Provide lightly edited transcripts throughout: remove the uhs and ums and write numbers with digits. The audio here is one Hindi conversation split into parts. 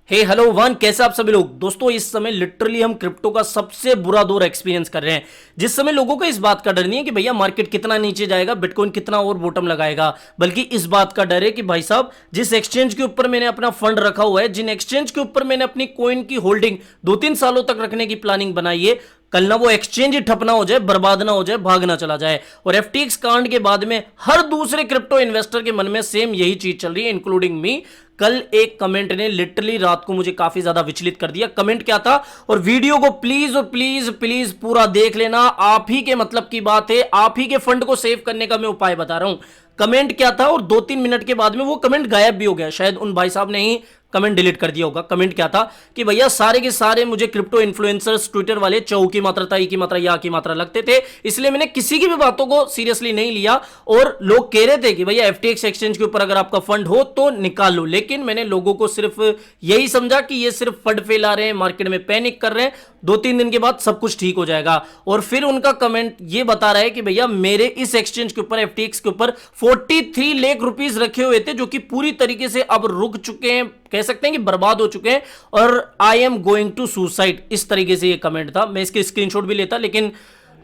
हे हेलो वन, कैसे आप सभी लोग। दोस्तों इस समय लिटरली हम क्रिप्टो का सबसे बुरा दौर एक्सपीरियंस कर रहे हैं, जिस समय लोगों को इस बात का डर नहीं है कि भैया मार्केट कितना नीचे जाएगा, बिटकॉइन कितना और बॉटम लगाएगा, बल्कि इस बात का डर है कि भाई साहब जिस एक्सचेंज के ऊपर मैंने अपना फंड रखा हुआ है, जिन एक्सचेंज के ऊपर मैंने अपनी कॉइन की होल्डिंग 2-3 सालों तक रखने की प्लानिंग बनाई है, कल ना वो एक्सचेंज ही ठप ना हो जाए, बर्बाद ना हो जाए, भाग ना चला जाए। और एफटीएक्स कांड के बाद में हर दूसरे क्रिप्टो इन्वेस्टर के मन में सेम यही चीज चल रही है, इंक्लूडिंग मी। कल एक कमेंट ने लिटरली रात को मुझे काफी ज्यादा विचलित कर दिया। कमेंट क्या था, और वीडियो को प्लीज और प्लीज प्लीज पूरा देख लेना, आप ही के मतलब की बात है, आप ही के फंड को सेव करने का मैं उपाय बता रहा हूं। कमेंट क्या था, और 2-3 मिनट के बाद में वो कमेंट गायब भी हो गया। शायद उन भाई साहब ने ही कमेंट डिलीट कर दिया होगा। कमेंट क्या था कि भैया सारे के सारे मुझे क्रिप्टो इन्फ्लुएंसर्स ट्विटर वाले चौ की मात्रा, ताई की मात्रा, या की मात्रा लगते थे, इसलिए मैंने किसी की भी बातों को सीरियसली नहीं लिया। और लोग कह रहे थे कि भैया एफटीएक्स एक्सचेंज के ऊपर अगर आपका फंड हो तो निकाल लो, लेकिन मैंने लोगों को सिर्फ यही समझा कि ये सिर्फ फंड फैला रहे हैं, मार्केट में पैनिक कर रहे हैं, 2-3 दिन के बाद सब कुछ ठीक हो जाएगा। और फिर उनका कमेंट ये बता रहा है कि भैया मेरे इस एक्सचेंज के ऊपर, एफटीएक्स के ऊपर 43 लाख रुपीस रखे हुए थे, जो कि पूरी तरीके से अब रुक चुके हैं, कह सकते हैं कि बर्बाद हो चुके हैं, और I am going to suicide, इस तरीके से ये कमेंट था। मैं इसके स्क्रीनशॉट भी लेता, लेकिन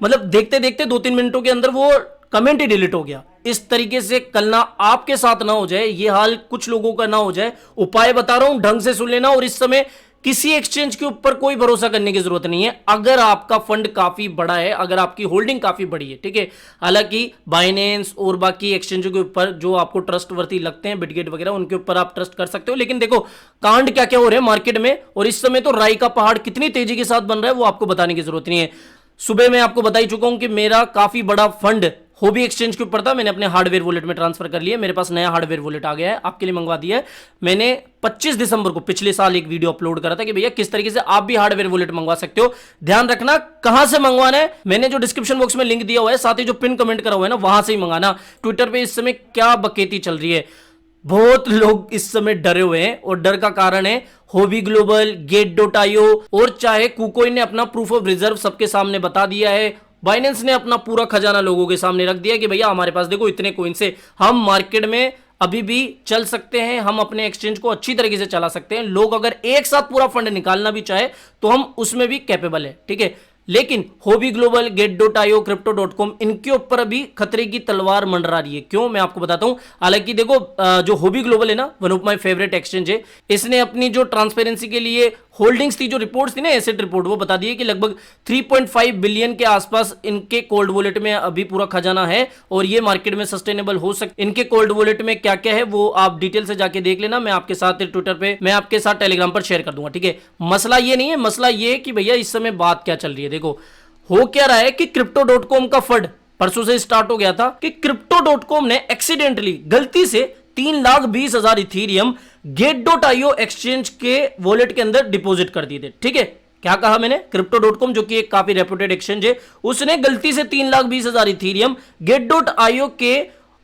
मतलब देखते देखते 2-3 मिनटों के अंदर वो कमेंट ही डिलीट हो गया। इस तरीके से कल ना आपके साथ ना हो जाए, ये हाल कुछ लोगों का ना हो जाए, उपाय बता रहा हूं, ढंग से सुन लेना। और इस समय किसी एक्सचेंज के ऊपर कोई भरोसा करने की जरूरत नहीं है, अगर आपका फंड काफी बड़ा है, अगर आपकी होल्डिंग काफी बड़ी है, ठीक है। हालांकि बाइनेंस और बाकी एक्सचेंजों के ऊपर जो आपको ट्रस्टवर्दी लगते हैं, बिटगेट वगैरह, उनके ऊपर आप ट्रस्ट कर सकते हो। लेकिन देखो कांड क्या क्या हो रहे हैं मार्केट में, और इस समय तो राई का पहाड़ कितनी तेजी के साथ बन रहा है वो आपको बताने की जरूरत नहीं है। सुबह मैं आपको बता ही चुका हूं कि मेरा काफी बड़ा फंड होबी एक्सचेंज के ऊपर था, मैंने अपने हार्डवेयर वॉलेट में ट्रांसफर कर लिया। मेरे पास नया हार्डवेयर वॉलेट आ गया है, आपके लिए मंगवा दिया है मैंने। 25 दिसंबर को पिछले साल एक वीडियो अपलोड करा था कि भैया किस तरीके से आप भी हार्डवेयर वॉलेट मंगवा सकते हो। ध्यान रखना कहां से मंगवाना है, मैंने जो डिस्क्रिप्शन बॉक्स में लिंक दिया हुआ है, साथ ही जो पिन कमेंट करा हुआ है ना, वहां से ही मंगाना। ट्विटर पे इस समय क्या बकेती चल रही है, बहुत लोग इस समय डरे हुए हैं, और डर का कारण है होबी ग्लोबल, गेट.io, और चाहे कुकोइन ने अपना प्रूफ ऑफ रिजर्व सबके सामने बता दिया है, बाइनेंस ने अपना पूरा खजाना लोगों के सामने रख दिया कि भैया हमारे पास देखो इतने कोइन से हम मार्केट में अभी भी चल सकते हैं, हम अपने एक्सचेंज को अच्छी तरीके से चला सकते हैं। लोग अगर एक साथ पूरा फंड निकालना भी चाहे तो हम उसमें भी कैपेबल है, ठीक है। लेकिन होबी ग्लोबल, गेट.io, क्रिप्टो.com, इनके ऊपर अभी खतरे की तलवार मंडरा रही है। क्यों, मैं आपको बताता हूं। हालांकि देखो जो होबी ग्लोबल है ना, one of my favourite exchange है, इसने अपनी जो ट्रांसपेरेंसी के लिए होल्डिंग्स थी, जो रिपोर्ट्स थी ना, एसेट रिपोर्ट, वो बता दी है कि लगभग 3.5 बिलियन के आसपास इनके कोल्ड वॉलेट में अभी पूरा खजाना है, और ये मार्केट में सस्टेनेबल हो सकते। इनके कोल्ड वॉलेट में क्या क्या है वो आप डिटेल से जाके देख लेना, मैं आपके साथ ट्विटर पे, मैं आपके साथ टेलीग्राम पर शेयर कर दूंगा, ठीक है। मसला ये नहीं है, मसला ये है कि भैया इस समय बात क्या चल रही है। देखो हो क्या रहा है कि क्रिप्टो.com का फंड परसों से स्टार्ट हो गया था कि क्रिप्टो.com ने एक्सीडेंटली, गलती से 3,20,000 इथीरियम गेट.io एक्सचेंज के वॉलेट के अंदर डिपॉजिट कर दिए थे, ठीक है। क्या कहा मैंने, क्रिप्टो.com जो कि एक काफी रेप्यूटेड एक्सचेंज है, उसने गलती से 3,20,000 इथीरियम गेट.io के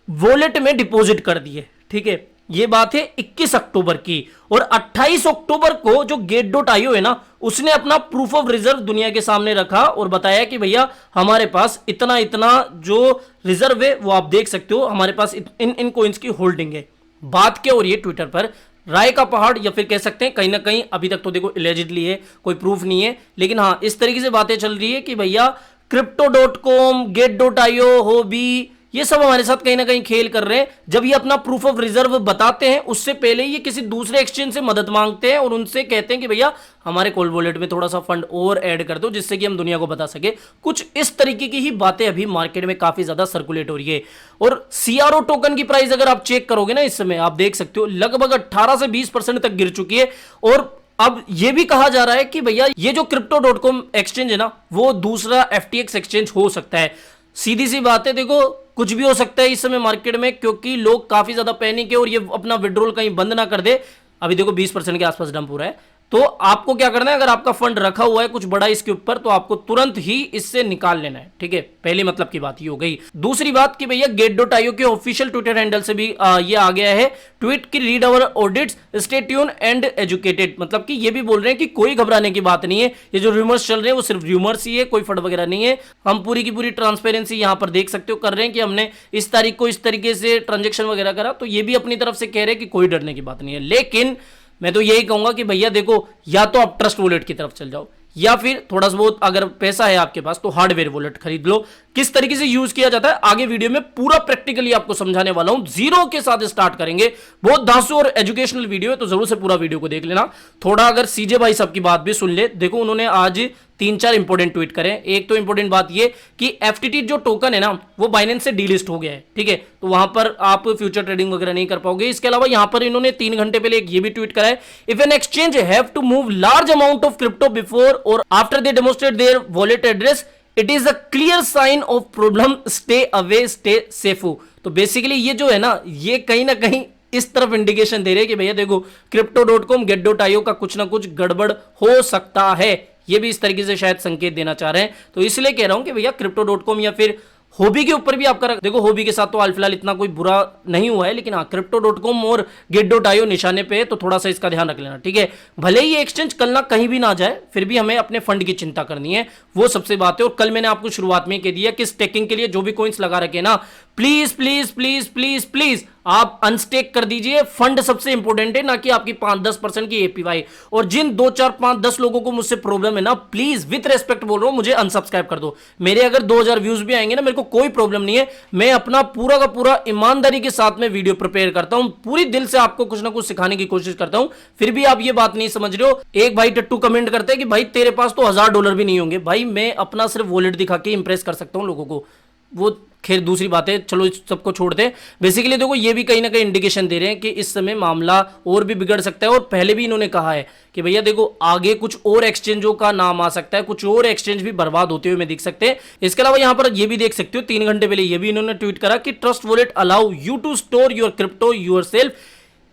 वॉलेट में डिपॉजिट कर दिए, ठीक है। ये बात है 21 अक्टूबर की, और 28 अक्टूबर को जो गेट.io है ना, उसने अपना प्रूफ ऑफ रिजर्व दुनिया के सामने रखा और बताया कि भैया हमारे पास इतना इतना जो रिजर्व है वो आप देख सकते हो, हमारे पास इन कॉइन्स की होल्डिंग है। बात क्या हो रही है ट्विटर पर, राय का पहाड़, या फिर कह सकते हैं कहीं ना कहीं, अभी तक तो देखो एलिजिडली है, कोई प्रूफ नहीं है, लेकिन हाँ इस तरीके से बातें चल रही है कि भैया क्रिप्टो.com, गेट.io, होबी, ये सब हमारे साथ कहीं ना कहीं खेल कर रहे हैं। जब ये अपना प्रूफ ऑफ रिजर्व बताते हैं, उससे पहले ये किसी दूसरे एक्सचेंज से मदद मांगते हैं और उनसे कहते हैं कि भैया हमारे कोल्ड वॉलेट में थोड़ा सा फंड और ऐड कर दो, जिससे कि हम दुनिया को बता सके। कुछ इस तरीके की ही बातें अभी मार्केट में काफी ज्यादा सर्कुलेट हो रही है। और सीआरओ टोकन की प्राइस अगर आप चेक करोगे ना, इस समय आप देख सकते हो लगभग 18 से 20% तक गिर चुकी है। और अब यह भी कहा जा रहा है कि भैया ये जो क्रिप्टो.com एक्सचेंज है ना, वो दूसरा एफटीएक्स एक्सचेंज हो सकता है। सीधी सी बात है, देखो कुछ भी हो सकता है इस समय मार्केट में, क्योंकि लोग काफी ज्यादा पैनिक है, और ये अपना विड्रॉल कहीं बंद ना कर दे। अभी देखो 20% के आसपास डंप हो रहा है। तो आपको क्या करना है, अगर आपका फंड रखा हुआ है कुछ बड़ा इसके ऊपर, तो आपको तुरंत ही इससे निकाल लेना है, ठीक है। पहली मतलब की बात ये हो गई। दूसरी बात कि भैया गेट.io के ऑफिशियल ट्विटर हैंडल से भी ये आ गया है ट्वीट की, read our audits, stay tune and educated, मतलब कि ये भी बोल रहे हैं कि कोई घबराने की बात नहीं है, ये जो रूमर्स चल रहे हैं वो सिर्फ रूमर्स ही है, कोई फंड वगैरह नहीं है। हम पूरी की पूरी ट्रांसपेरेंसी यहां पर देख सकते हो कर रहे हैं कि हमने इस तारीख को इस तरीके से ट्रांजेक्शन वगैरह करा, तो ये भी अपनी तरफ से कह रहे हैं कि कोई डरने की बात नहीं है। लेकिन मैं तो यही कहूंगा कि भैया देखो, या तो आप ट्रस्ट वॉलेट की तरफ चल जाओ, या फिर थोड़ा सा बहुत अगर पैसा है आपके पास तो हार्डवेयर वॉलेट खरीद लो। किस तरीके से यूज किया जाता है आगे वीडियो में पूरा प्रैक्टिकली आपको समझाने वाला हूं, जीरो के साथ स्टार्ट करेंगे। बहुत धांसू और एजुकेशनल वीडियो है, तो जरूर से पूरा वीडियो को देख लेना। थोड़ा अगर सीजे भाई साहब की बात भी सुन ले, देखो उन्होंने आज 3-4 इंपॉर्टेंट ट्वीट करें। एक तो इंपॉर्टेंट बात ये कि एफटीटी जो टोकन है ना वो बाइनेंस से डीलिस्ट हो गया है, ठीक है, तो वहां पर आप फ्यूचर ट्रेडिंग वगैरह नहीं कर पाओगे। इसके अलावा यहां पर इन्होंने 3 घंटे पहले एक ये भी ट्वीट करा है, if an exchange have to move large amount of crypto before और after they demonstrate their wallet address, it is a clear sign of problem, stay away, stay safe. तो बेसिकली ये जो है ना, ये कहीं ना कहीं इस तरफ इंडिकेशन दे रहे हैं कि भैया देखो crypto.com get.io का कुछ ना कुछ गड़बड़ हो सकता है। ये भी इस तरीके से शायद संकेत देना चाह रहे हैं, तो इसलिए कह रहा हूं कि भैया crypto.com या फिर हॉबी के ऊपर भी आपका देखो, हॉबी के साथ तो हाल फिलहाल इतना कोई बुरा नहीं हुआ है, लेकिन हाँ crypto.com और get.io निशाने पे है, तो थोड़ा सा इसका ध्यान रख लेना, ठीक है। भले ही ये एक्सचेंज कल ना कहीं भी ना जाए, फिर भी हमें अपने फंड की चिंता करनी है, वो सबसे बात है। और कल मैंने आपको शुरुआत में कह दिया कि स्टेकिंग के लिए जो भी कॉइन्स लगा रखे ना, please please please please please आप अनस्टेक कर दीजिए। फंड सबसे इंपॉर्टेंट है, ना कि आपकी 5-10% की एपीवाई। और जिन 2-4-5-10 लोगों को मुझसे प्रॉब्लम है ना, प्लीज विद रेस्पेक्ट बोल रहा हूं, मुझे अनसब्सक्राइब कर दो। मेरे अगर 2000 व्यूज भी आएंगे ना, मेरे को कोई प्रॉब्लम नहीं है, मैं अपना पूरा का पूरा ईमानदारी के साथ में वीडियो प्रिपेयर करता हूं, पूरी दिल से आपको कुछ ना कुछ सिखाने की कोशिश करता हूं। फिर भी आप ये बात नहीं समझ रहे हो। एक भाई टट्टू कमेंट करते हैं कि भाई तेरे पास तो $1000 भी नहीं होंगे। भाई मैं अपना सिर्फ वॉलेट दिखा के इंप्रेस कर सकता हूं लोगों को, वो खैर दूसरी बात है, चलो इस सबको छोड़ते हैं। बेसिकली देखो, ये भी कहीं ना कहीं इंडिकेशन दे रहे हैं कि इस समय मामला और भी बिगड़ सकता है। और पहले भी इन्होंने कहा है कि भैया देखो, आगे कुछ और एक्सचेंजों का नाम आ सकता है, कुछ और एक्सचेंज भी बर्बाद होते हुए दिख सकते हैं। इसके अलावा यहां पर ये भी देख सकते हो, 3 घंटे पहले ये भी इन्होंने ट्वीट करा कि Trust Wallet allow you to store your crypto yourself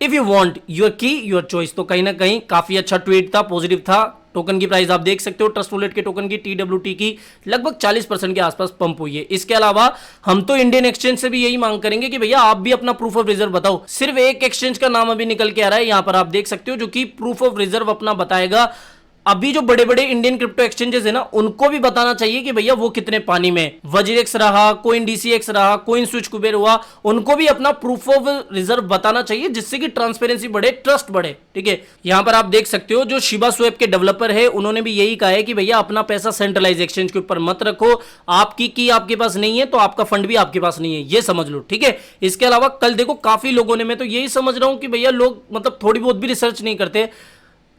if you want your key your choice. तो कहीं ना कहीं काफी अच्छा ट्वीट था, पॉजिटिव था। टोकन की प्राइस आप देख सकते हो, ट्रस्ट वॉलेट के टोकन की TWT की लगभग 40% के आसपास पंप हुई है। इसके अलावा हम तो इंडियन एक्सचेंज से भी यही मांग करेंगे कि भैया आप भी अपना प्रूफ ऑफ रिजर्व बताओ। सिर्फ एक एक्सचेंज का नाम अभी निकल के आ रहा है, यहां पर आप देख सकते हो, जो कि प्रूफ ऑफ रिजर्व अपना बताएगा। अभी जो बड़े बड़े इंडियन क्रिप्टो एक्सचेंजेस है ना, उनको भी बताना चाहिए कि भैया वो कितने पानी में, वज्रेक्स रहा, कोइन DCX रहा, कोइन स्विच कुबेर हुआ, उनको भी अपना प्रूफ ऑफ रिजर्व बताना चाहिए, जिससे कि ट्रांसपेरेंसी बढ़े, ट्रस्ट बढ़े, ठीक है। यहां पर आप देख सकते हो, जो शिबा स्वैप के डेवलपर है, उन्होंने भी यही कहा है कि भैया अपना पैसा सेंट्रलाइज एक्सचेंज के ऊपर मत रखो, आपकी की आपके पास नहीं है तो आपका फंड भी आपके पास नहीं है, ये समझ लो, ठीक है। इसके अलावा कल देखो काफी लोगों ने, मैं तो यही समझ रहा हूं कि भैया लोग मतलब थोड़ी बहुत भी रिसर्च नहीं करते।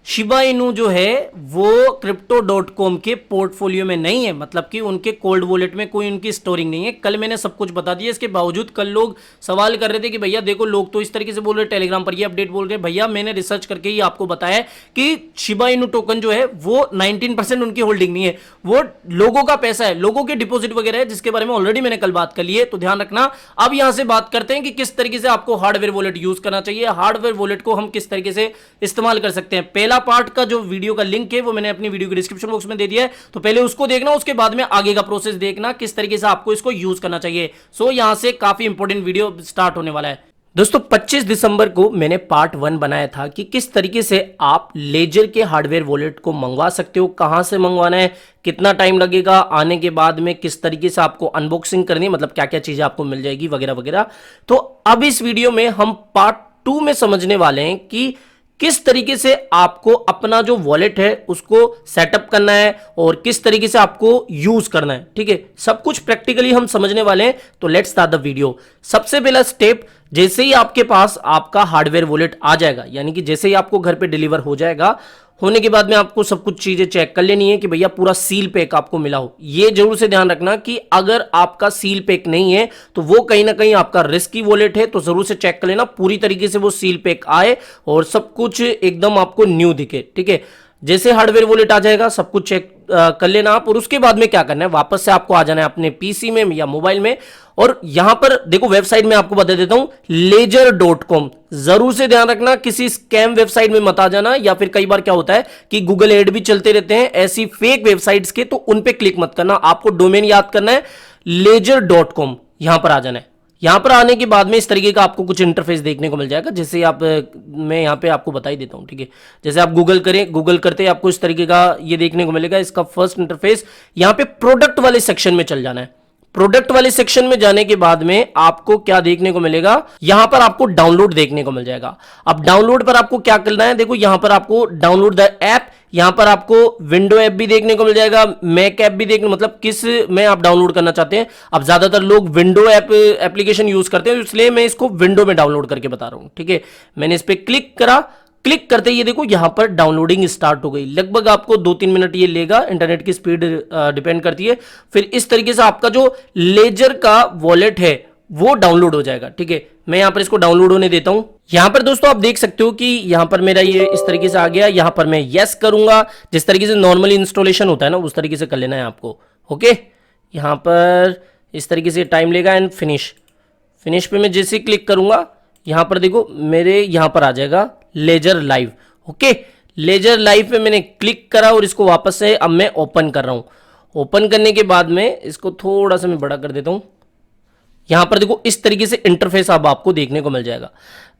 शिबा इनू जो है वो crypto.com के पोर्टफोलियो में नहीं है, मतलब कि उनके कोल्ड वॉलेट में कोई उनकी स्टोरिंग नहीं है। कल मैंने सब कुछ बता दिया। इसके बावजूद कल लोग सवाल कर रहे थे कि भैया देखो, लोग तो इस तरीके से बोल रहे, टेलीग्राम पर ये अपडेट बोल रहे। भैया मैंने रिसर्च करके ही आपको बताया कि शिबा इनू टोकन जो है वो 19% उनकी होल्डिंग नहीं है, वो लोगों का पैसा है, लोगों के डिपॉजिट वगैरह है, जिसके बारे में ऑलरेडी मैंने कल बात कर ली है, तो ध्यान रखना। अब यहां से बात करते हैं कि किस तरीके से आपको हार्डवेयर वॉलेट यूज करना चाहिए, हार्डवेयर वॉलेट को हम किस तरीके से इस्तेमाल कर सकते हैं। पहला पार्ट का जो वीडियो का लिंक है वो मैंने अपनी वीडियो के डिस्क्रिप्शन बॉक्स में दे दिया है, तो पहले उसको देखना, उसके बाद में आगे का प्रोसेस देखना किस तरीके से आपको इसको यूज करना चाहिए। सो यहां से काफी इंपॉर्टेंट वीडियो स्टार्ट होने वाला है। दोस्तों 25 दिसंबर को मैंने पार्ट 1 बनाया था कि किस तरीके से आप लेजर के हार्डवेयर वॉलेट को मंगवा सकते हो, कहां से मंगवाना है, कितना टाइम लगेगा, आने के बाद में किस तरीके से आपको अनबॉक्सिंग करनी है, मतलब क्या क्या चीजें आपको मिल जाएगी वगैरह वगैरह। तो अब इस वीडियो में हम पार्ट 2 में समझने वाले हैं कि किस तरीके से आपको अपना जो वॉलेट है उसको सेटअप करना है और किस तरीके से आपको यूज करना है, ठीक है। सब कुछ प्रैक्टिकली हम समझने वाले हैं, तो लेट्स स्टार्ट द वीडियो। सबसे पहला स्टेप, जैसे ही आपके पास आपका हार्डवेयर वॉलेट आ जाएगा, यानी कि जैसे ही आपको घर पे डिलीवर हो जाएगा, होने के बाद में आपको सब कुछ चीजें चेक कर लेनी है कि भैया पूरा सील पैक आपको मिला हो। ये जरूर से ध्यान रखना कि अगर आपका सील पैक नहीं है तो वो कहीं ना कहीं आपका रिस्की वॉलेट है, तो जरूर से चेक कर लेना पूरी तरीके से वो सील पैक आए और सब कुछ एकदम आपको न्यू दिखे, ठीक है। जैसे हार्डवेयर वॉलेट आ जाएगा सब कुछ चेक कर लेना आप, और उसके बाद में क्या करना है, वापस से आपको आ जाना है अपने पीसी में या मोबाइल में, और यहां पर देखो वेबसाइट में आपको बता देता हूं, ledger.com। जरूर से ध्यान रखना किसी स्कैम वेबसाइट में मत आ जाना, या फिर कई बार क्या होता है कि गूगल एड भी चलते रहते हैं ऐसी फेक वेबसाइट्स के, तो उन पे क्लिक मत करना। आपको डोमेन याद करना है ledger.com, यहां पर आ जाना है। यहां पर आने के बाद में इस तरीके का आपको कुछ इंटरफेस देखने को मिल जाएगा, जैसे आप, मैं यहां पे आपको बता ही देता हूं, ठीक है। जैसे आप गूगल करें, गूगल करते आपको इस तरीके का ये देखने को मिलेगा। इसका फर्स्ट इंटरफेस, यहां पे प्रोडक्ट वाले सेक्शन में चल जाना है। प्रोडक्ट वाले सेक्शन में जाने के बाद में आपको क्या देखने को मिलेगा, यहां पर आपको डाउनलोड देखने को मिल जाएगा। अब डाउनलोड पर आपको क्या करना है, देखो यहां पर आपको डाउनलोड द ऐप, यहां पर आपको विंडो ऐप भी देखने को मिल जाएगा, मैक ऐप भी देखने, मतलब किस में आप डाउनलोड करना चाहते हैं। अब ज्यादातर लोग विंडो ऐप एप्लीकेशन यूज करते हैं, इसलिए मैं इसको विंडो में डाउनलोड करके बता रहा हूं। ठीक है, मैंने इस पर क्लिक करा, क्लिक करते ही ये देखो यहां पर डाउनलोडिंग स्टार्ट हो गई। लगभग आपको 2-3 मिनट ये लेगा, इंटरनेट की स्पीड डिपेंड करती है। फिर इस तरीके से आपका जो लेजर का वॉलेट है वो डाउनलोड हो जाएगा। ठीक है, मैं यहां पर इसको डाउनलोड होने देता हूं। यहां पर दोस्तों आप देख सकते हो कि यहां पर मेरा ये इस तरीके से आ गया। यहां पर मैं यस करूंगा, जिस तरीके से नॉर्मली इंस्टॉलेशन होता है ना, उस तरीके से कर लेना है आपको। ओके, यहां पर इस तरीके से टाइम लेगा एंड फिनिश। फिनिश पे मैं जैसे क्लिक करूंगा, यहां पर देखो मेरे यहां पर आ जाएगा Ledger Live. Okay, Ledger Live पे मैंने क्लिक करा और इसको वापस से अब मैं ओपन कर रहा हूं। ओपन करने के बाद में इसको थोड़ा सा मैं बड़ा कर देता हूं। यहां पर देखो इस तरीके से इंटरफेस अब आपको देखने को मिल जाएगा।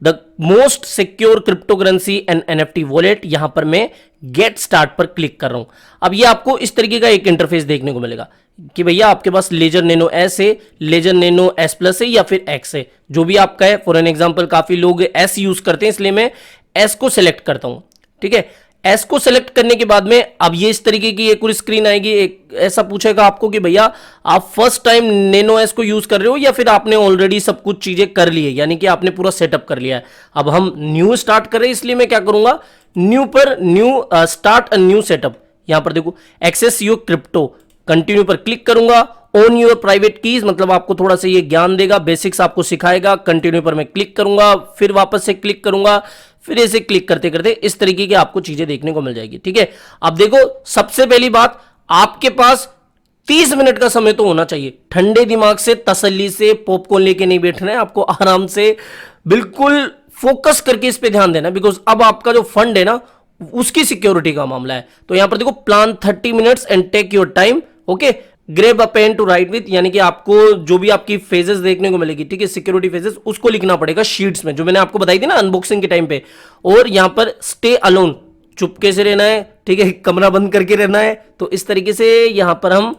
The most secure crypto currency and NFT wallet, यहां पर मैं गेट स्टार्ट पर क्लिक कर रहा हूं। अब ये आपको इस तरीके का एक इंटरफेस देखने को मिलेगा कि भैया आपके पास लेजर नैनो एस है, लेजर नैनो एस प्लस है या फिर एक्स है, जो भी आपका है। फॉर एन एग्जांपल काफी लोग एस यूज करते हैं, इसलिए मैं एस को सेलेक्ट करता हूं। ठीक है, एस को सेलेक्ट करने के बाद में अब ये इस तरीके की एक और स्क्रीन आएगी। एक ऐसा पूछेगा आपको कि भैया आप फर्स्ट टाइम नैनो एस को यूज कर रहे हो या फिर आपने ऑलरेडी सब कुछ चीजें कर ली है, यानी कि आपने पूरा सेटअप कर लिया है। अब हम न्यू स्टार्ट कर रहे हैं, इसलिए मैं क्या करूंगा, न्यू पर new start a new setup, यहां पर देखो एक्सेस योर क्रिप्टो, कंटिन्यू पर क्लिक करूंगा। ओन योर प्राइवेट कीज, मतलब आपको थोड़ा सा ये ज्ञान देगा, बेसिक्स आपको सिखाएगा। कंटिन्यू पर मैं क्लिक करूंगा, फिर वापस से क्लिक करूंगा, फिर ऐसे क्लिक करते करते इस तरीके की आपको चीजें देखने को मिल जाएगी। ठीक है, अब देखो सबसे पहली बात, आपके पास 30 मिनट का समय तो होना चाहिए। ठंडे दिमाग से, तसल्ली से, पॉपकॉर्न लेके नहीं बैठना है आपको, आराम से बिल्कुल फोकस करके इस पे ध्यान देना, बिकॉज अब आपका जो फंड है ना उसकी सिक्योरिटी का मामला है। तो यहां पर देखो plan 30 minutes and take your time. Okay, grab a pen to write with, यानी कि आपको जो भी आपकी फेजेस देखने को मिलेगी, ठीक है, सिक्योरिटी फेजेस, उसको लिखना पड़ेगा शीट्स में, जो मैंने आपको बताई थी ना अनबॉक्सिंग के टाइम पे। और यहां पर स्टे अलोन, चुपके से रहना है, ठीक है, कमरा बंद करके रहना है। तो इस तरीके से यहां पर हम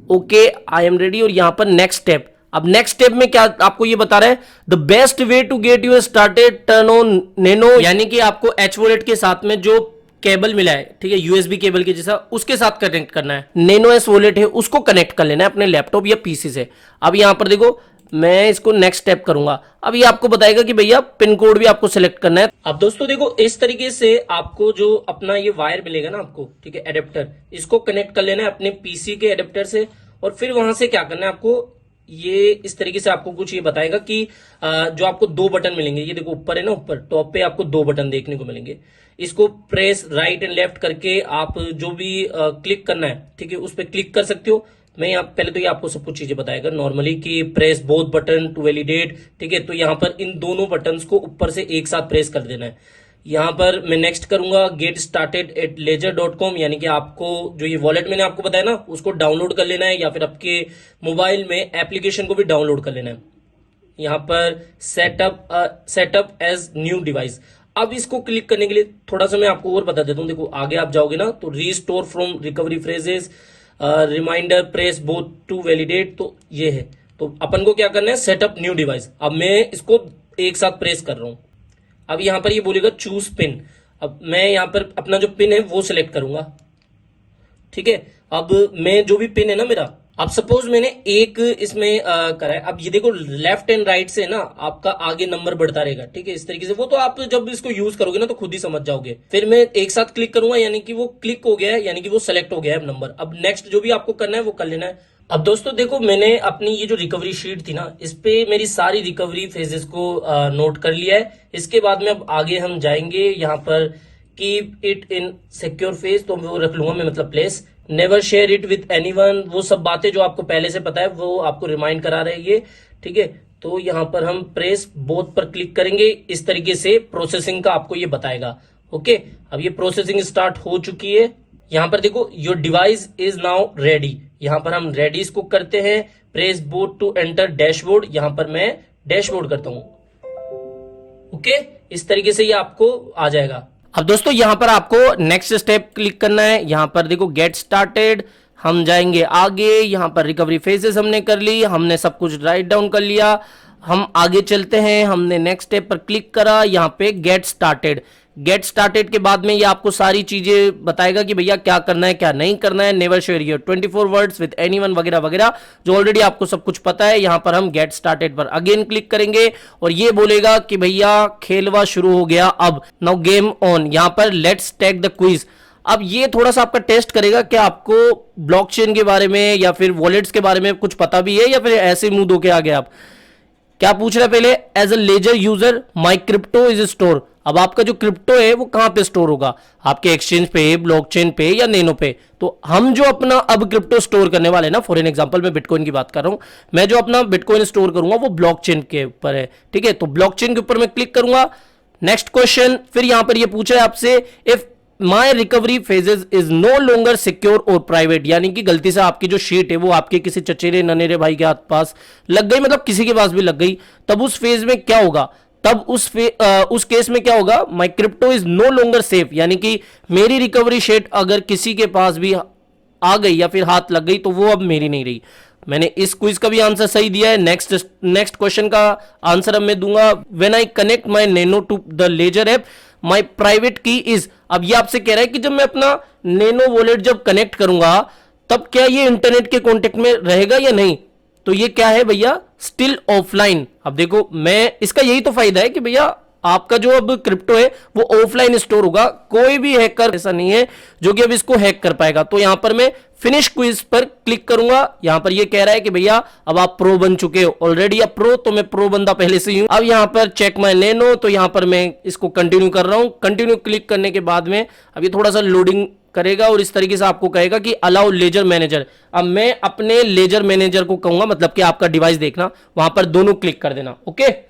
ओके आई एम रेडी, और यहां पर नेक्स्ट स्टेप। अब नेक्स्ट स्टेप में क्या आपको ये बता रहा है, the best way to get your started turn on Nano, यानी कि आपको एच वॉलेट के साथ में जो केबल मिला है, ठीक है, यूएसबी केबल के जैसा, उसके साथ कनेक्ट करना है। नैनो एस वॉलेट है उसको कनेक्ट कर लेना है अपने लैपटॉप या पीसी से। अब यहां पर देखो मैं इसको नेक्स्ट स्टेप करूंगा। अब ये आपको बताएगा कि भैया पिन कोड भी आपको सिलेक्ट करना है। अब दोस्तों देखो इस तरीके से आपको जो अपना ये वायर मिलेगा ना आपको, ठीक है, एडेप्टर, इसको कनेक्ट कर लेना है अपने पीसी के एडेप्टर से। और फिर वहां से क्या करना है आपको, ये इस तरीके से आपको कुछ ये बताएगा कि जो आपको 2 बटन मिलेंगे, ये देखो ऊपर है ना, ऊपर टॉप पे आपको 2 बटन देखने को मिलेंगे। इसको प्रेस राइट एंड लेफ्ट करके आप जो भी क्लिक करना है, ठीक है, उस पर क्लिक कर सकते हो। मैं यहाँ पहले तो ये आपको सब कुछ चीजें बताएगा नॉर्मली कि press both button to validate, ठीक है। तो यहाँ पर इन दोनों बटन्स को ऊपर से एक साथ प्रेस कर देना है। यहाँ पर मैं नेक्स्ट करूंगा गेट स्टार्टेड एट ledger.com, यानी कि आपको जो ये वॉलेट मैंने आपको बताया ना उसको डाउनलोड कर लेना है, या फिर आपके मोबाइल में एप्लीकेशन को भी डाउनलोड कर लेना है। यहाँ पर सेटअप एज न्यू डिवाइस, अब इसको क्लिक करने के लिए थोड़ा सा मैं आपको और बता देता हूँ। देखो आगे आप जाओगे ना तो restore from recovery phrases, reminder, press both to validate, तो ये है। तो अपन को क्या करना है, सेटअप न्यू डिवाइस। अब मैं इसको एक साथ प्रेस कर रहा हूं। अब यहां पर ये बोलेगा चूज पिन, अब मैं यहां पर अपना जो पिन है वो सिलेक्ट करूंगा, ठीक है। अब मैं जो भी पिन है ना मेरा, अब सपोज मैंने एक इसमें करा है। अब ये देखो लेफ्ट एंड राइट से ना आपका आगे नंबर बढ़ता रहेगा, ठीक है, इस तरीके से। वो तो आप जब इसको यूज करोगे ना तो खुद ही समझ जाओगे। फिर मैं एक साथ क्लिक करूंगा, यानी कि वो क्लिक हो गया है, यानी कि वो सेलेक्ट हो गया है नंबर। अब नेक्स्ट जो भी आपको करना है वो कर लेना है। अब दोस्तों देखो मैंने अपनी ये जो रिकवरी शीट थी ना, इस पे मेरी सारी रिकवरी फेजेस को नोट कर लिया है। इसके बाद में अब आगे हम जाएंगे, यहाँ पर keep it in secure phase, तो वो रख लूंगा मैं, मतलब place. Never share it with anyone, वो सब बातें जो आपको पहले से पता है वो आपको रिमाइंड करा रहे हैं ये, ठीक है। तो यहाँ पर हम प्रेस बोथ पर क्लिक करेंगे, इस तरीके से प्रोसेसिंग का आपको ये बताएगा। ओके, अब ये प्रोसेसिंग स्टार्ट हो चुकी है। यहाँ पर देखो your device is now ready, यहाँ पर हम रेडी इसको करते हैं। Press both to enter dashboard, यहाँ पर मैं डैशबोर्ड करता हूं। ओके, इस तरीके से ये आपको आ जाएगा। अब दोस्तों यहां पर आपको नेक्स्ट स्टेप क्लिक करना है। यहां पर देखो गेट स्टार्टेड, हम जाएंगे आगे, यहाँ पर रिकवरी फेजेस हमने कर ली, हमने सब कुछ राइट डाउन कर लिया। हम आगे चलते हैं, हमने नेक्स्ट स्टेप पर क्लिक करा, यहाँ पे गेट स्टार्टेड। गेट स्टार्टेड के बाद में ये आपको सारी चीजें बताएगा कि भैया क्या करना है क्या नहीं करना है। Never share your 24 words with anyone वगैरह वगैरह, जो ऑलरेडी आपको सब कुछ पता है। यहां पर हम गेट स्टार्टेड पर अगेन क्लिक करेंगे और ये बोलेगा कि भैया खेलवा शुरू हो गया, अब नाउ गेम ऑन। यहां पर लेट्स टेक द क्विज। अब ये थोड़ा सा आपका टेस्ट करेगा कि आपको ब्लॉकचेन के बारे में या फिर वॉलेट्स के बारे में कुछ पता भी है या फिर ऐसे मुंह धो के आ गए आप। क्या पूछ रहा है पहले, as a Ledger user my crypto is store. अब आपका जो क्रिप्टो है वो कहां पे स्टोर होगा, आपके एक्सचेंज पे, ब्लॉकचेन पे या नैनो पे। तो हम जो अपना अब क्रिप्टो स्टोर करने वाले ना, फॉर एन एग्जांपल मैं बिटकॉइन की बात कर रहा हूं, मैं जो अपना बिटकॉइन स्टोर करूंगा वो ब्लॉकचेन के ऊपर है, ठीक है। तो ब्लॉकचेन के ऊपर मैं क्लिक करूंगा, नेक्स्ट क्वेश्चन। फिर यहां पर ये पूछ रहा है आपसे, if my recovery phrases is no longer secure और प्राइवेट, यानी कि गलती से आपकी जो शीट है वो आपके किसी चचेरे ननेरे भाई के पास लग गई, मतलब किसी के पास भी लग गई, तब उस फेज में क्या होगा, तब उस केस में क्या होगा, my crypto is no longer safe, यानी कि मेरी रिकवरी शीट अगर किसी के पास भी आ गई या फिर हाथ लग गई तो वो अब मेरी नहीं रही। मैंने इस क्विज का भी आंसर सही दिया है। नेक्स्ट क्वेश्चन का आंसर अब मैं दूंगा, when I connect my Nano to the Ledger app my private key is. अब ये आपसे कह रहा है कि जब मैं अपना नैनो वॉलेट जब कनेक्ट करूंगा तब क्या ये इंटरनेट के कॉन्टेक्ट में रहेगा या नहीं। तो ये क्या है भैया, स्टिल ऑफलाइन। अब देखो, मैं इसका यही तो फायदा है कि भैया आपका जो अब क्रिप्टो है वो ऑफलाइन स्टोर होगा, कोई भी हैकर ऐसा नहीं है जो कि अब इसको हैक कर पाएगा। तो यहां पर मैं फिनिश क्विज पर क्लिक करूंगा। यहां पर ये कह रहा है कि भैया अब आप प्रो बन चुके हो, ऑलरेडी अब प्रो, तो मैं प्रो बंदा पहले से ही हूं। अब यहां पर चेक माय नैनो, तो यहां पर मैं इसको कंटिन्यू कर रहा हूं। कंटिन्यू क्लिक करने के बाद में अब ये थोड़ा सा लोडिंग करेगा और इस तरीके से आपको कहेगा कि अलाउ लेजर मैनेजर। अब मैं अपने लेजर मैनेजर को कहूंगा, मतलब कि आपका डिवाइस देखना, वहां पर दोनों क्लिक कर देना, ओके।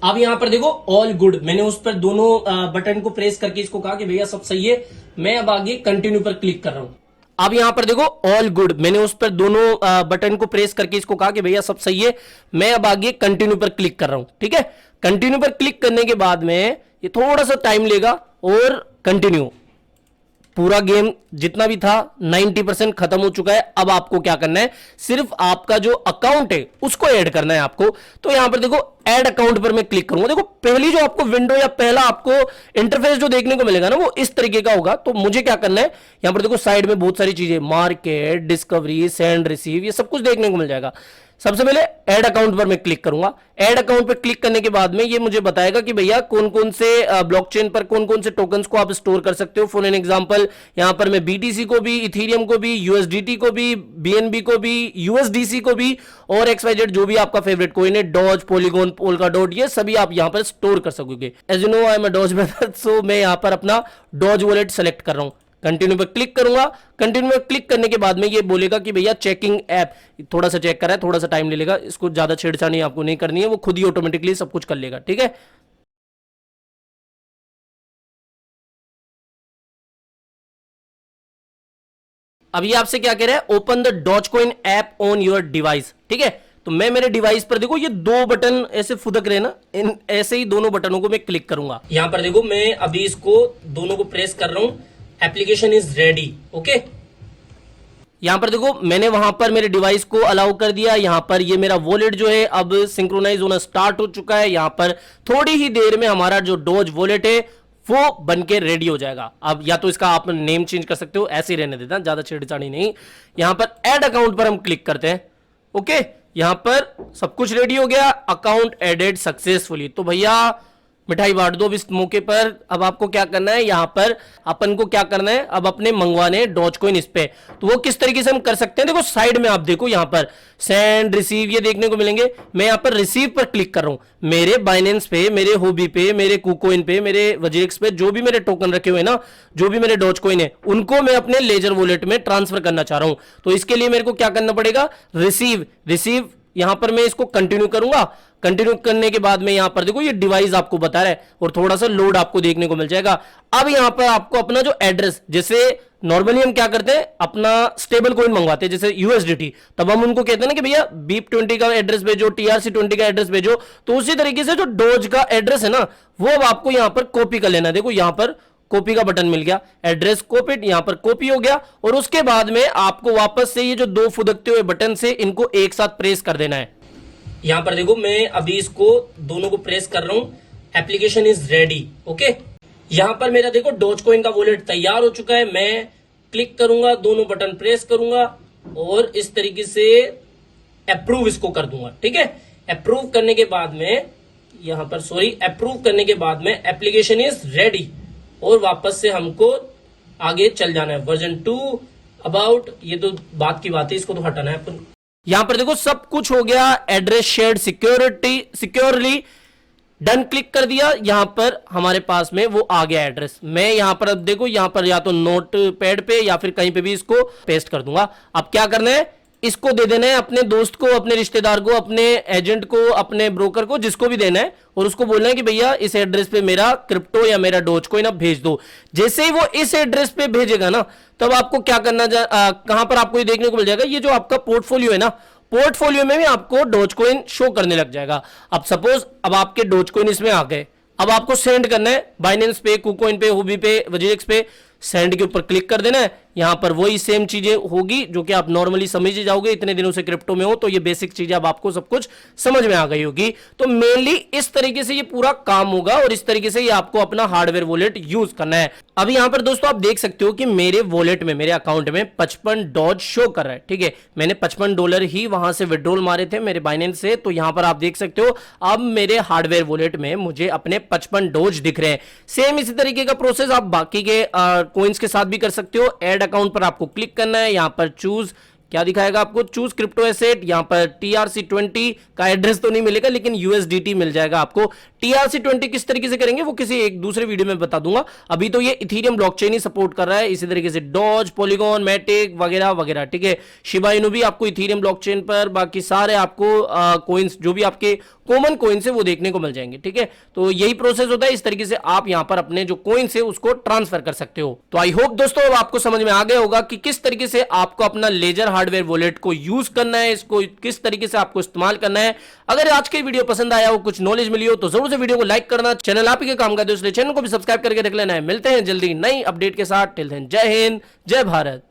अब यहां पर देखो ऑल गुड, मैंने उस पर दोनों बटन को प्रेस करके इसको कहा कि भैया सब सही है। मैं अब आगे कंटिन्यू पर क्लिक कर रहा हूं। अब यहां पर देखो ऑल गुड, मैंने उस पर दोनों बटन को प्रेस करके इसको कहा कि भैया सब सही है। मैं अब आगे कंटिन्यू पर क्लिक कर रहा हूं, ठीक है। कंटिन्यू पर क्लिक करने के बाद में ये थोड़ा सा टाइम लेगा और कंटिन्यू, पूरा गेम जितना भी था 90% खत्म हो चुका है। अब आपको क्या करना है, सिर्फ आपका जो अकाउंट है उसको ऐड करना है आपको। तो यहां पर देखो ऐड अकाउंट पर मैं क्लिक करूंगा। देखो पहली जो आपको विंडो या पहला आपको इंटरफेस जो देखने को मिलेगा ना वो इस तरीके का होगा। तो मुझे क्या करना है, यहां पर देखो साइड में बहुत सारी चीजें, मार्केट, डिस्कवरी, सेंड, रिसीव, ये सब कुछ देखने को मिल जाएगा। सबसे पहले ऐड अकाउंट पर मैं क्लिक करूंगा। ऐड अकाउंट पर क्लिक करने के बाद में ये मुझे बताएगा कि भैया कौन कौन से ब्लॉकचेन पर कौन कौन से टोकन्स को आप स्टोर कर सकते हो। फॉर एन एग्जांपल यहां पर मैं बीटीसी को भी, इथेरियम को भी, यूएसडीटी को भी, बीएनबी को भी, यूएसडीसी को भी और XYZ जो भी आपका फेवरेट कोइन है, डॉज, पॉलीगॉन, पोल्काडॉट, ये सभी आप यहां पर स्टोर कर सकोगे। As you know I am a Doge method, so मैं यहां पर अपना डॉज वॉलेट सेलेक्ट कर रहा हूं। कंटिन्यू पर क्लिक करूंगा। कंटिन्यू पर क्लिक करने के बाद में ये बोलेगा कि भैया चेकिंग ऐप, थोड़ा सा चेक कर रहा है, थोड़ा सा टाइम ले लेगा, इसको ज्यादा छेड़छाड़ी आपको नहीं करनी है, वो खुद ही ऑटोमेटिकली सब कुछ कर लेगा, ठीक है। अब ये आपसे क्या कह रहा है, open the Dogecoin app on your device, ठीक है। तो मैं मेरे डिवाइस पर देखो ये दो बटन ऐसे फुदक रहे ना, इन ऐसे ही दोनों बटनों को मैं क्लिक करूंगा। यहां पर देखो मैं अभी इसको दोनों को प्रेस कर रहा हूं, एप्लीकेशन इज रेडी, ओके। यहां पर देखो मैंने वहां पर मेरे डिवाइस को अलाउ कर दिया। यहां पर ये मेरा वॉलेट जो है अब सिंक्रोनाइज होना स्टार्ट हो चुका है। यहां पर थोड़ी ही देर में हमारा जो डॉज वॉलेट है वो बनके रेडी हो जाएगा। अब या तो इसका आप नेम चेंज कर सकते हो, ऐसे ही रहने देता, ज्यादा छेड़छाड़ी नहीं। यहां पर ऐड अकाउंट पर हम क्लिक करते हैं, ओके। यहां पर सब कुछ रेडी हो गया, अकाउंट एडेड सक्सेसफुली। तो भैया मिठाई बांट दो इस मौके पर। अब आपको क्या करना है, यहां पर अपन को क्या करना है, अब अपने मंगवाने डॉजकॉइन इस पे। तो वो किस तरीके से हम कर सकते हैं, देखो साइड में आप देखो यहां पर सेंड, रिसीव, ये देखने को मिलेंगे। मैं यहां पर रिसीव पर क्लिक कर रहा हूं। मेरे बाइनेंस पे, मेरे होबी पे, मेरे कुकोइन पे, मेरे वजेक्स पे जो भी मेरे टोकन रखे हुए ना, जो भी मेरे डॉजकॉइन है, उनको मैं अपने लेजर वॉलेट में ट्रांसफर करना चाह रहा हूं। तो इसके लिए मेरे को क्या करना पड़ेगा, रिसीव यहां पर मैं इसको कंटिन्यू करूंगा। कंटिन्यू करने के बाद में यहां पर देखो ये डिवाइस आपको बता रहा है और थोड़ा सा लोड आपको देखने को मिल जाएगा। अब यहां पर आपको अपना जो एड्रेस, जैसे नॉर्मली हम क्या करते हैं, अपना स्टेबल कॉइन मंगवाते हैं जैसे यूएसडीटी, तब हम उनको कहते हैं ना कि भैया BIP20 का एड्रेस भेजो, TRC20 का एड्रेस भेजो। तो उसी तरीके से जो डोज का एड्रेस है ना, वो अब आपको यहां पर कॉपी कर लेना। देखो यहां पर कॉपी का बटन मिल गया, एड्रेस कॉपी, यहां पर कॉपी हो गया। और उसके बाद में आपको वापस से ये जो दो फुदकते हुए बटन से इनको एक साथ प्रेस कर देना है। यहां पर देखो मैं अभी इसको दोनों को प्रेस कर रहा हूं। Application is ready. ओके, यहां पर मेरा देखो डॉजकॉइन का वॉलेट तैयार हो चुका है। मैं क्लिक करूंगा, दोनों बटन प्रेस करूंगा और इस तरीके से अप्रूव इसको कर दूंगा। ठीक है, अप्रूव करने के बाद में यहां पर अप्रूव करने के बाद में एप्लीकेशन इज रेडी और वापस से हमको आगे चल जाना है। वर्जन 2 अबाउट, ये तो बात की बात है, इसको तो हटाना है अपन। यहां पर देखो सब कुछ हो गया, address shared securely done click कर दिया। यहां पर हमारे पास में वो आ गया एड्रेस। मैं यहां पर अब देखो यहां पर या तो नोट पैड पे या फिर कहीं पे भी इसको पेस्ट कर दूंगा। अब क्या करना है, इसको दे देना है अपने दोस्त को, अपने रिश्तेदार को, अपने एजेंट को, अपने ब्रोकर को, जिसको भी देना है, और उसको बोलना है कि भैया इस एड्रेस पे मेरा क्रिप्टो या मेरा डॉजकॉइन अब भेज दो। जैसे ही वो इस एड्रेस पे भेजेगा ना, तब आपको क्या करना, कहां पर आपको ये देखने को मिल जाएगा, ये जो आपका पोर्टफोलियो है ना, पोर्टफोलियो में भी आपको डॉजकॉइन शो करने लग जाएगा। अब सपोज अब आपके डॉजकॉइन इसमें आ गए, अब आपको सेंड करना है बाइनेंस पे, कुकॉइन पे, हुबी पे, वजीरेक्स पे। सेंड के ऊपर क्लिक कर देना है। यहां पर वही सेम चीजें होगी जो कि आप नॉर्मली समझ ही जाओगे, इतने दिनों से क्रिप्टो में हो तो ये बेसिक चीजें अब आपको सब कुछ समझ में आ गई होगी। तो मेनली इस तरीके से ये पूरा काम होगा और इस तरीके से ये आपको अपना हार्डवेयर वॉलेट यूज करना है। अब यहां पर दोस्तों आप देख सकते हो कि मेरे वॉलेट में, मेरे अकाउंट में 55 डॉज शो कर रहा है। ठीक है, मैंने $55 ही वहां से विड्रॉल मारे थे मेरे बाइनेंस से। तो यहां पर आप देख सकते हो अब मेरे हार्डवेयर वॉलेट में मुझे अपने 55 डॉज दिख रहे हैं। सेम इसी तरीके का प्रोसेस आप बाकी के कॉइन्स के साथ भी कर सकते हो। ऐड अकाउंट पर आपको क्लिक करना है, यहां पर चूज, क्या दिखाएगा आपको, चूज क्रिप्टो एसेट। यहां पर TRC20 का एड्रेस तो नहीं मिलेगा लेकिन USDT मिल जाएगा आपको। TRC20 किस तरीके से करेंगे वो किसी एक दूसरे वीडियो में बता दूंगा। अभी तो ये इथेरियम ब्लॉकचेन ही सपोर्ट कर रहा है, इसी तरीके से डॉज, पॉलीगॉन, मैटिक वगैरह वगैरह। ठीक है, शिबा इनू भी आपको इथेरियम ब्लॉकचेन पर, बाकी सारे आपको कॉइन्स जो भी आपके कॉमन कॉइन्स है वो देखने को मिल जाएंगे। ठीक है, तो यही प्रोसेस होता है। इस तरीके से आप यहां पर अपने जो कॉइन्स है उसको ट्रांसफर कर सकते हो। तो आई होप दोस्तों अब आपको समझ में आ गया होगा कि किस तरीके से आपको अपना लेजर हार्डवेयर वॉलेट को यूज करना है, इसको किस तरीके से आपको इस्तेमाल करना है। अगर आज की वीडियो पसंद आया हो, कुछ नॉलेज मिली हो, तो जरूर से वीडियो को लाइक करना। चैनल आप ही के काम का है, इसलिए चैनल को भी सब्सक्राइब करके रख लेना है। मिलते हैं जल्दी नई अपडेट के साथ। टिल देन जय हिंद, जय भारत।